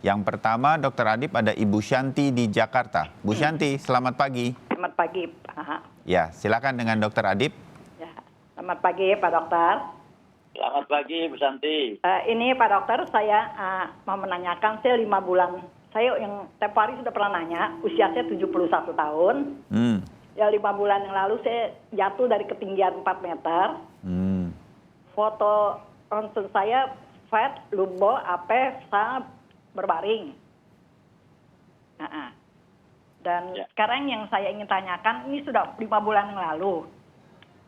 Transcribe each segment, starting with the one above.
Yang pertama, Dokter Adip, ada Ibu Shanti di Jakarta. Bu Shanti, selamat pagi. Selamat pagi, Pak. Ya, silakan dengan Dokter Adip. Ya, selamat pagi, Pak Dokter. Selamat pagi, Bu Santi. Ini Pak Dokter, saya mau menanyakan, saya 5 bulan. Saya yang tiap hari sudah pernah nanya, usia saya 71 tahun. Ya 5 bulan yang lalu saya jatuh dari ketinggian 4 meter. Foto ronsen saya fat, lumbo, apes, berbaring. Dan sekarang yang saya ingin tanyakan, ini sudah 5 bulan yang lalu.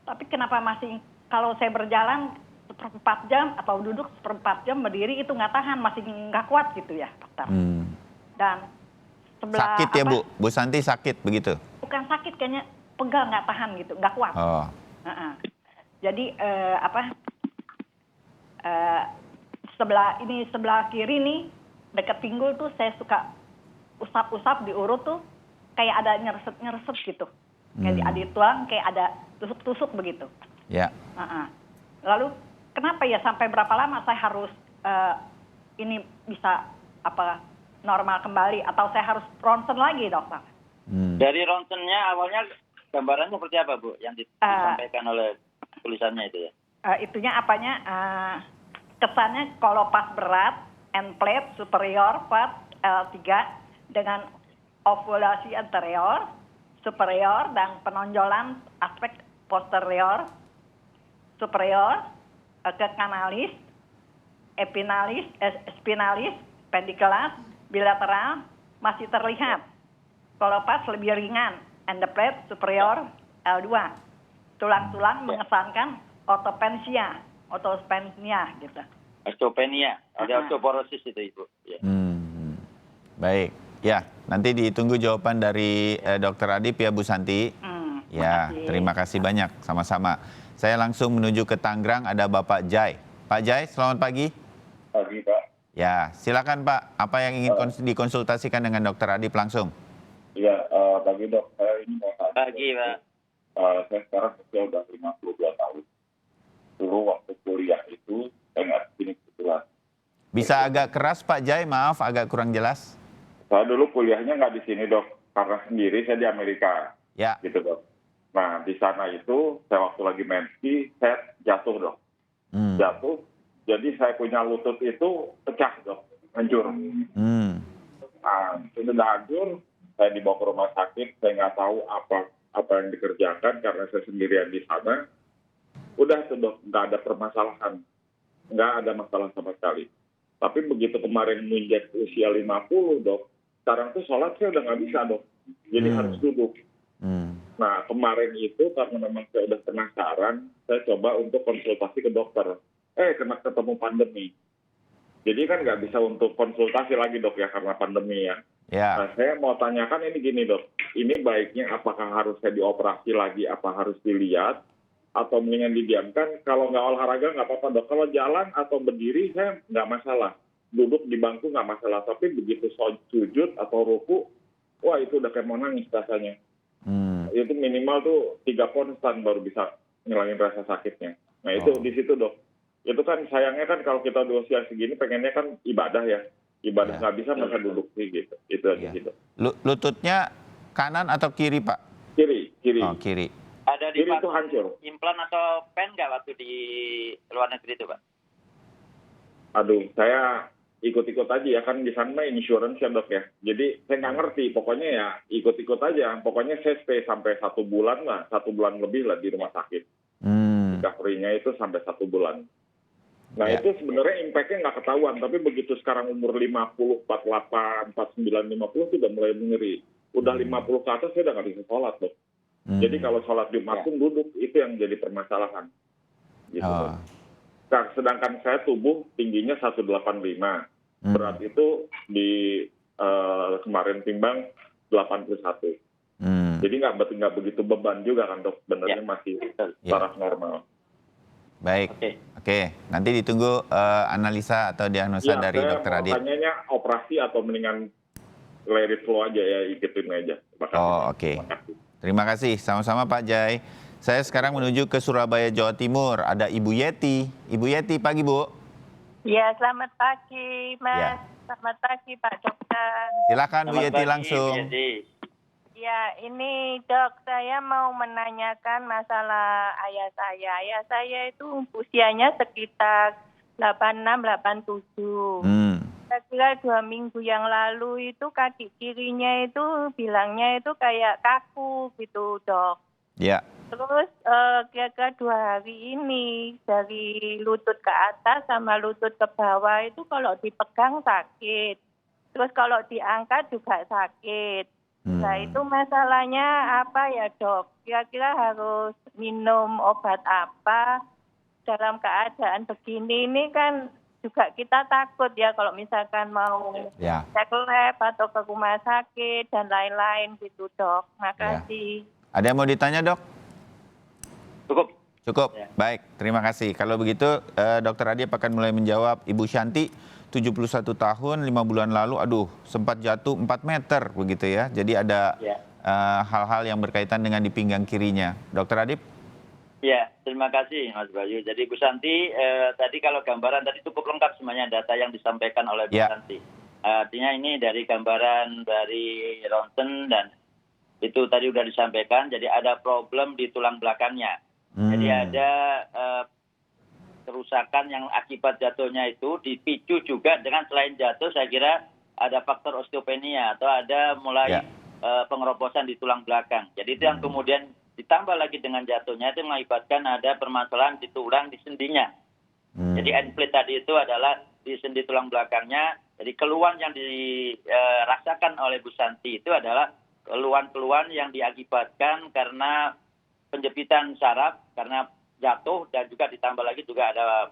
Tapi kenapa masih, kalau saya berjalan 4 jam atau duduk 4 jam berdiri itu nggak tahan, masih nggak kuat gitu ya, dokter. Dan sebelah sakit ya Bu? Bu Santi sakit begitu? Bukan sakit, kayaknya pegal nggak tahan gitu, nggak kuat. Jadi sebelah kiri nih dekat pinggul tuh saya suka usap-usap di urut tuh kayak ada nyerset gitu. Kayak di tulang kayak ada tusuk-tusuk begitu. Ya. Lalu kenapa ya sampai berapa lama saya harus ini bisa normal kembali atau saya harus ronsen lagi, dokter? Dari ronsennya awalnya gambarannya seperti apa, Bu, yang disampaikan oleh tulisannya itu ya? Itunya kesannya kalau pas berat, end plate superior part L3 dengan ovulasi anterior, superior dan penonjolan aspek posterior, superior ke kanalis, spinalis, pendicular, bilateral masih terlihat. Kalau pas lebih ringan, end plate superior L2. Tulang-tulang mengesankan osteopenia gitu. Osteopenia, ada osteoporosis itu, Ibu. Ya. Baik, ya nanti ditunggu jawaban dari Dokter Adip ya Bu Santi. Ya, terima kasih banyak, sama-sama. Saya langsung menuju ke Tangerang, ada Bapak Jai. Pak Jai, selamat pagi. Pagi, Pak. Ya, silakan Pak. Apa yang ingin dikonsultasikan dengan Dokter Adip langsung? Iya, pagi Dok. Saya ini mau tanya. Pagi, Pak. Saya sekarang usia udah 52 tahun. Dulu waktu kuliah itu saya nggak sini kebetulan. Bisa agak keras Pak Jai, maaf agak kurang jelas. Saya dulu kuliahnya nggak di sini Dok, karena sendiri saya di Amerika. Ya. Gitu Dok. Nah di sana itu saya waktu lagi main ski, saya jatuh Dok. Jatuh, jadi saya punya lutut itu pecah Dok, hancur. Nah sudah hancur, saya dibawa ke rumah sakit, saya nggak tahu apa yang dikerjakan karena saya sendirian di sana. Udah tuh Dok, nggak ada permasalahan. Nggak ada masalah sama sekali. Tapi begitu kemarin menginjak usia 50 Dok, sekarang tuh sholat saya udah nggak bisa Dok. Jadi harus duduk. Nah kemarin itu karena memang saya udah penasaran, saya coba untuk konsultasi ke dokter. Kena ketemu pandemi. Jadi kan nggak bisa untuk konsultasi lagi Dok ya karena pandemi ya. Nah saya mau tanyakan ini gini Dok, ini baiknya apakah harus saya dioperasi lagi, apa harus dilihat? Atau mendingan didiamkan, kalau nggak olahraga nggak apa-apa Dok. Kalau jalan atau berdiri saya nggak masalah. Duduk di bangku nggak masalah. Tapi begitu sujud atau ruku, wah itu udah kayak mau nangis rasanya. Itu minimal tuh 3 konstan baru bisa ngilangin rasa sakitnya. Nah itu di situ Dok. Itu kan sayangnya kan kalau kita di usia segini pengennya kan ibadah ya. Ibadah nggak bisa masa duduk sih gitu. Itu aja gitu. Lututnya kanan atau kiri Pak? Kiri. Oh kiri. Ada di Kiri itu hancur. implan atau pen nggak waktu di luar negeri itu, Pak? Aduh, saya ikut-ikut aja ya, kan di sana insurance ya Dok ya. Jadi saya nggak ngerti, pokoknya ya ikut-ikut aja. Pokoknya saya stay sampai 1 bulan lah, 1 bulan lebih lah di rumah sakit. Recovery-nya itu sampai 1 bulan. Nah itu sebenarnya impact-nya nggak ketahuan, tapi begitu sekarang umur 50, 48, 49, 50 itu udah mulai ngeri. Udah 50 ke atas saya udah nggak bisa sholat Dok. Jadi kalau sholat Jumat pun duduk, itu yang jadi permasalahan. Gitu. Nah, sedangkan saya tubuh tingginya 185. Berat itu di kemarin timbang 81. Jadi nggak begitu beban juga kan Dok, sebenarnya masih taraf normal. Baik, oke. Nanti ditunggu analisa atau diagnosa dari Dokter Adip. Pertanyaannya operasi atau mendingan let it flow aja ya, ikutin aja. Oke. Terima kasih, sama-sama Pak Jai. Saya sekarang menuju ke Surabaya, Jawa Timur. Ada Ibu Yeti. Ibu Yeti, pagi Bu. Ya, selamat pagi, Mas. Ya. Selamat pagi, Pak Dokter. Silakan Bu Selamat Yeti pagi, langsung. Bu Yeti. Ya, ini Dok, saya mau menanyakan masalah ayah saya. Ayah saya itu usianya sekitar 86, 87. Kira-kira 2 minggu yang lalu itu kaki kirinya itu bilangnya itu kayak kaku gitu, Dok. Ya. Terus kira-kira 2 hari ini dari lutut ke atas sama lutut ke bawah itu kalau dipegang sakit. Terus kalau diangkat juga sakit. Nah itu masalahnya apa ya Dok? Kira-kira harus minum obat apa dalam keadaan begini? Ini kan juga kita takut ya kalau misalkan mau cek lab atau ke rumah sakit dan lain-lain gitu Dok. Makasih. Ada yang mau ditanya Dok? Cukup. Ya. Baik, terima kasih. Kalau begitu Dokter Adib akan mulai menjawab. Ibu Shanti 71 tahun, 5 bulan lalu, sempat jatuh 4 meter begitu ya. Jadi ada hal-hal yang berkaitan dengan di pinggang kirinya. Dokter Adib? Ya, terima kasih Mas Bayu. Jadi Bu Santi, tadi kalau gambaran tadi cukup lengkap semuanya data yang disampaikan oleh Bu Santi. Artinya ini dari gambaran dari ronsen dan itu tadi sudah disampaikan. Jadi ada problem di tulang belakangnya. Jadi ada kerusakan yang akibat jatuhnya itu dipicu juga dengan selain jatuh saya kira ada faktor osteopenia atau ada mulai pengerobosan di tulang belakang. Jadi itu yang kemudian ditambah lagi dengan jatuhnya itu mengakibatkan ada permasalahan di tulang di sendinya. Jadi end plate tadi itu adalah di sendi tulang belakangnya. Jadi keluhan yang dirasakan oleh Bu Santi itu adalah keluhan-keluhan yang diakibatkan karena penjepitan saraf karena jatuh dan juga ditambah lagi juga ada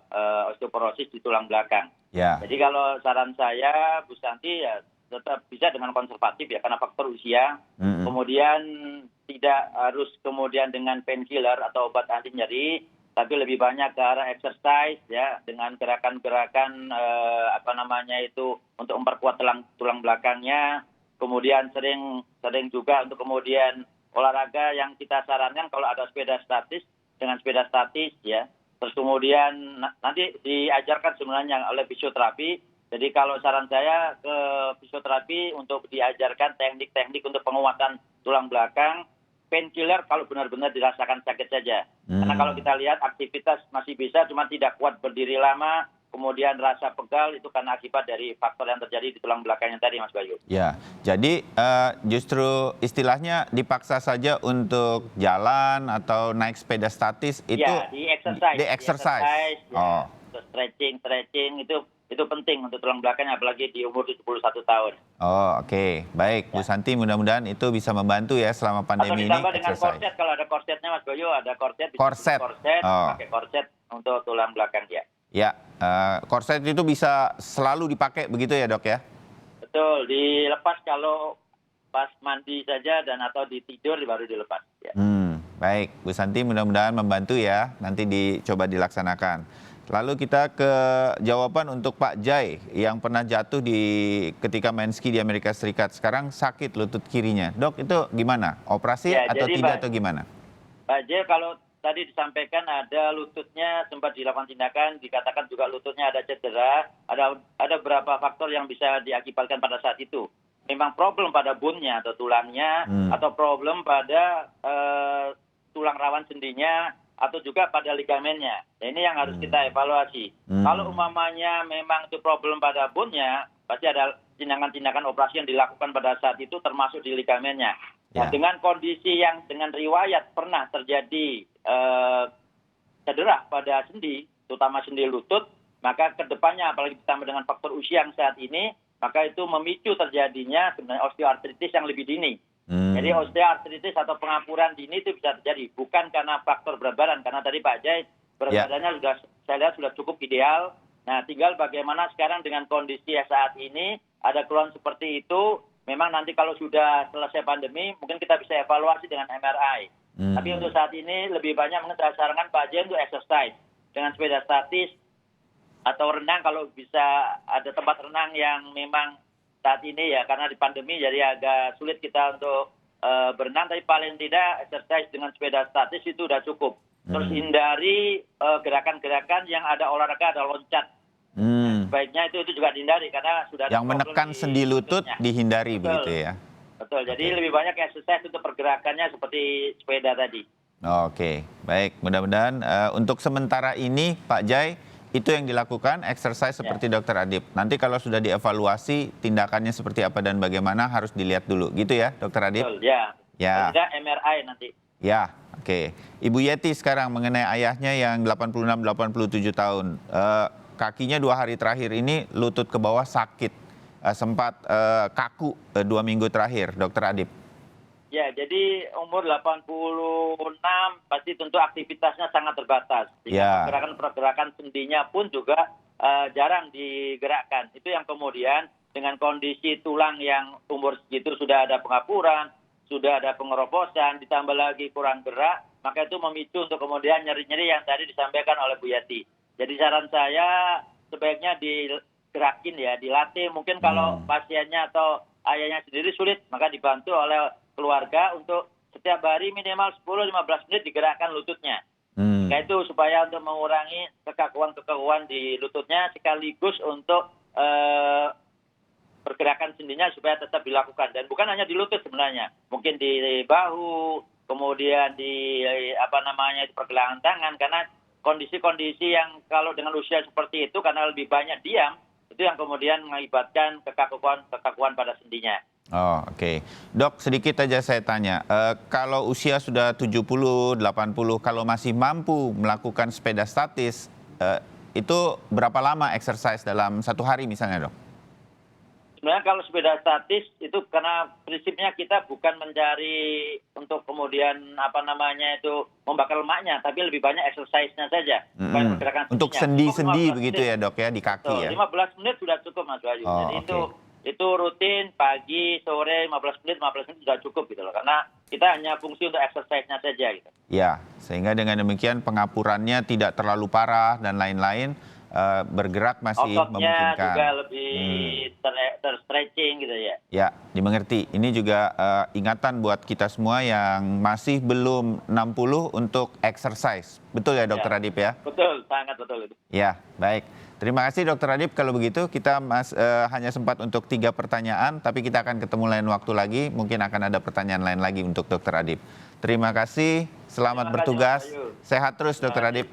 osteoporosis di tulang belakang. Jadi kalau saran saya Bu Santi ya tetap bisa dengan konservatif ya karena faktor usia. Kemudian tidak harus kemudian dengan painkiller atau obat anti nyeri, tapi lebih banyak ke arah exercise ya dengan gerakan-gerakan untuk memperkuat tulang belakangnya. Kemudian sering juga untuk kemudian olahraga yang kita sarankan kalau ada sepeda statis dengan sepeda statis ya. Terus kemudian nanti diajarkan sebenarnya oleh fisioterapi. Jadi kalau saran saya ke fisioterapi untuk diajarkan teknik-teknik untuk penguatan tulang belakang. Painkiller kalau benar-benar dirasakan sakit saja. Karena kalau kita lihat aktivitas masih bisa cuma tidak kuat berdiri lama. Kemudian rasa pegal itu karena akibat dari faktor yang terjadi di tulang belakangnya tadi Mas Bayu. Ya, jadi justru istilahnya dipaksa saja untuk jalan atau naik sepeda statis itu di exercise. Di exercise. Ya, stretching itu penting untuk tulang belakang apalagi di umur 71 tahun. Oke. Baik Bu Santi, mudah-mudahan itu bisa membantu ya selama pandemi ini. Atau ditambah dengan korset kalau ada korsetnya Mas Bayu, ada korset. Pakai korset untuk tulang belakang ya. Ya, korset itu bisa selalu dipakai begitu ya Dok ya? Betul, dilepas kalau pas mandi saja dan atau tidur baru dilepas. Ya. Baik, Bu Santi mudah-mudahan membantu ya, nanti dicoba dilaksanakan. Lalu kita ke jawaban untuk Pak Jai yang pernah jatuh ketika main ski di Amerika Serikat. Sekarang sakit lutut kirinya. Dok, itu gimana? Operasi atau tidak atau gimana? Pak Jai kalau tadi disampaikan ada lututnya sempat dilakukan tindakan, dikatakan juga lututnya ada cedera, ada beberapa faktor yang bisa diakibatkan pada saat itu. Memang problem pada bone-nya atau tulangnya, atau problem pada tulang rawan sendinya, atau juga pada ligamennya. Nah, ini yang harus kita evaluasi. Kalau umpamanya memang itu problem pada bone-nya, pasti ada tindakan-tindakan operasi yang dilakukan pada saat itu termasuk di ligamennya. Nah, dengan kondisi yang dengan riwayat pernah terjadi cedera pada sendi, terutama sendi lutut, maka kedepannya apalagi ditambah dengan faktor usia yang saat ini, maka itu memicu terjadinya sebenarnya osteoartritis yang lebih dini. Jadi osteoartritis atau pengapuran dini itu bisa terjadi bukan karena faktor berat badan, karena tadi Pak Jai berat badannya saya lihat sudah cukup ideal. Nah, tinggal bagaimana sekarang dengan kondisi saat ini ada keluhan seperti itu. Memang nanti kalau sudah selesai pandemi mungkin kita bisa evaluasi dengan MRI. Tapi untuk saat ini lebih banyak saya sarankan Pak Jai untuk exercise dengan sepeda statis atau renang kalau bisa ada tempat renang yang memang saat ini ya karena di pandemi jadi agak sulit kita untuk berenang, tapi paling tidak exercise dengan sepeda statis itu udah cukup. Terus hindari gerakan-gerakan yang ada olahraga, ada loncat. sebaiknya itu juga dihindari karena sudah ada Yang problem menekan di sendi lutut lututnya. dihindari Betul. begitu ya. Betul, jadi lebih banyak exercise untuk pergerakannya seperti sepeda tadi. Oke, baik. Mudah-mudahan untuk sementara ini Pak Jai itu yang dilakukan exercise seperti Dokter Adip. Nanti kalau sudah dievaluasi tindakannya seperti apa dan bagaimana harus dilihat dulu. Gitu ya, Dokter Adip? Betul, ya. Ya. Tidak MRI nanti. Ya, oke. Ibu Yeti sekarang mengenai ayahnya yang 86-87 tahun. Kakinya 2 hari terakhir ini lutut ke bawah sakit. Sempat kaku 2 minggu terakhir, Dokter Adip. Ya, jadi umur 86 pasti tentu aktivitasnya sangat terbatas. Ya. Pergerakan sendinya pun juga jarang digerakkan. Itu yang kemudian dengan kondisi tulang yang umur segitu sudah ada pengapuran, sudah ada pengeroposan, ditambah lagi kurang gerak, maka itu memicu untuk kemudian nyeri-nyeri yang tadi disampaikan oleh Bu Yati. Jadi saran saya sebaiknya digerakin ya, dilatih. Mungkin kalau pasiennya atau ayahnya sendiri sulit, maka dibantu oleh keluarga untuk setiap hari minimal 10-15 menit digerakkan lututnya. Nah itu supaya untuk mengurangi kekakuan-kekakuan di lututnya sekaligus untuk pergerakan sendinya supaya tetap dilakukan. Dan bukan hanya di lutut sebenarnya, mungkin di bahu, kemudian di pergelangan tangan, karena kondisi-kondisi yang kalau dengan usia seperti itu karena lebih banyak diam, itu yang kemudian mengakibatkan kekakuan pada sendinya. Oh, oke. Dok, sedikit aja saya tanya. Kalau usia sudah 70, 80, kalau masih mampu melakukan sepeda statis, itu berapa lama exercise dalam 1 hari misalnya, Dok? Sebenarnya kalau sepeda statis itu karena prinsipnya kita bukan mencari untuk kemudian membakar lemaknya, tapi lebih banyak exercise-nya saja. Untuk sendi-sendi begitu ya, Dok, ya, di kaki. Betul, ya. 15 menit sudah cukup, Mas Wahyu. Oh, Jadi okay. itu rutin pagi, sore 15 menit sudah cukup gitu loh. Karena kita hanya fungsi untuk exercise-nya saja gitu. Ya, sehingga dengan demikian pengapurannya tidak terlalu parah dan lain-lain, bergerak masih Ototnya memungkinkan. juga lebih terstretching gitu ya. Ya, dimengerti. Ini juga ingatan buat kita semua yang masih belum 60 untuk exercise. Betul ya, Dokter Adip ya? Betul, sangat betul itu. Ya, baik. Terima kasih Dokter Adip. Kalau begitu kita hanya sempat untuk 3 pertanyaan, tapi kita akan ketemu lain waktu lagi. Mungkin akan ada pertanyaan lain lagi untuk Dokter Adip. Terima kasih, selamat bertugas. Sehat terus Dokter Adip.